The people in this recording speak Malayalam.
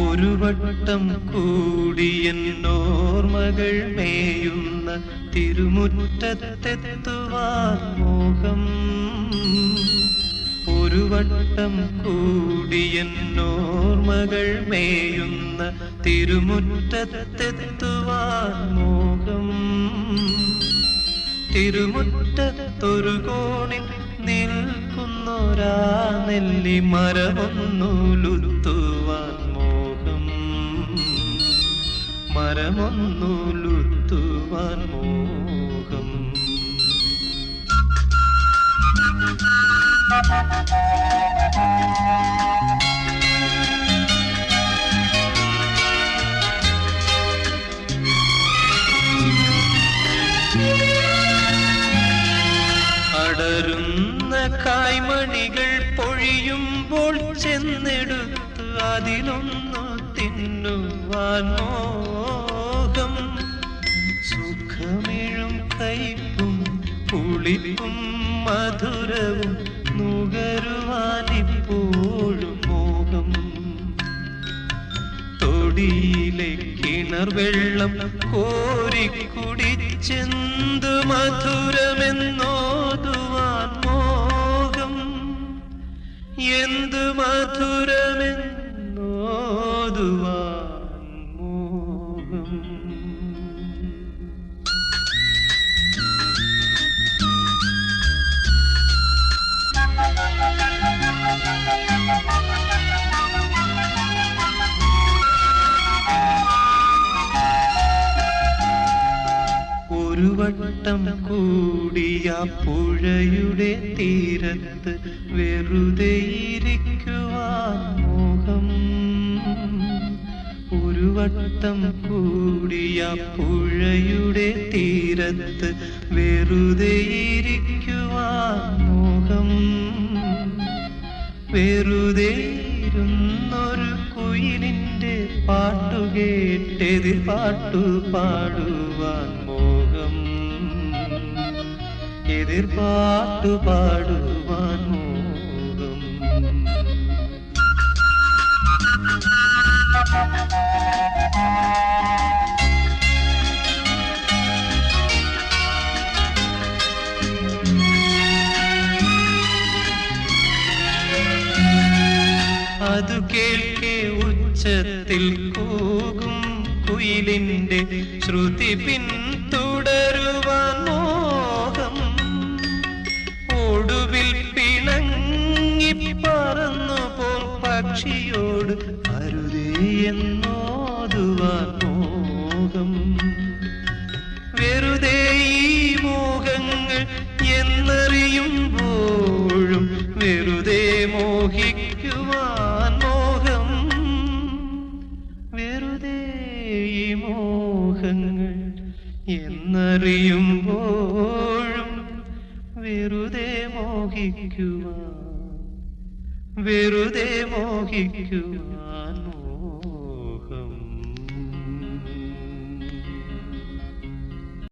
ഒരു വട്ടം കൂടിയെന്നോർമകൾ മേയുന്ന തിരുമുറ്റത്തെത്തുവാൻ മോഹം. ഒരു വട്ടം കൂടിയെന്നോർമകൾ മേയുന്ന തിരുമുറ്റത്തെത്തുവാൻ മോഹം. തിരുമുറ്റത്തൊരു കോണിൽ നിൽക്കുന്നൊരാ നെല്ലി മരമൊന്നുലുത്തുവാൻ മോഹം. മരമൊന്നുലുത്തുവാൻ മോഹം. അടരുന്ന കായ്മണികൾ പൊഴിയുമ്പോൾ ചെന്നെടുത്ത് അതിലൊന്നു തിന്നുവാൻ മോഹം. സുഖമിഴും കയ്പും പുളിപ്പും മധുരവും നുകരുവാനിപ്പോഴും മോഹം. തൊടിയിലെ കിണർ വെള്ളം കോരിക്കുടിച്ചെന്ത് മധുരമെന്നോതുവാൻ മോഹം. എന്ത് മധുരമെന്നോതുവാൻ മോഹം. ഒരു വട്ടം കൂടിയ പുഴയുടെ തീരത്ത് വെറുതെ ഇരിക്കുവാൻ മോഹം. ഒരു വട്ടം കൂടിയ പുഴയുടെ തീരത്ത് വെറുതെ ഇരിക്കുവാൻ മോഹം. വെറുതെ ഇരുന്നൊരു കുയിലിന്റെ പാട്ടുകേട്ടെതിർ പാട്ടു പാടുവാൻ മോഹം. എതിർ പാട്ടു പാടുവാൻ മോഹം. അതു കേൾക്കെ ഉച്ചത്തിൽ കൂകും കുയിലിന്റെ ശ്രുതി പിന്തുടരുവാൻ മോഹം. ഒടുവിൽ പിണങ്ങി പറന്നുപോൽ പക്ഷിയോട് അരുതേ എന്നോതുവാൻ മോഹം. വെറുതെ ഈ മോഹങ്ങൾ എന്നറിയുമ്പോഴും വെറുതെ മോഹിക്കുവാൻ മോഹം. വെറുതെ ഈ മോഹങ്ങൾ എന്നറിയുമ്പോഴും വെറുതെ മോഹിക്കുവാൻ വെറുതെ മോഹിക്കുവാൻ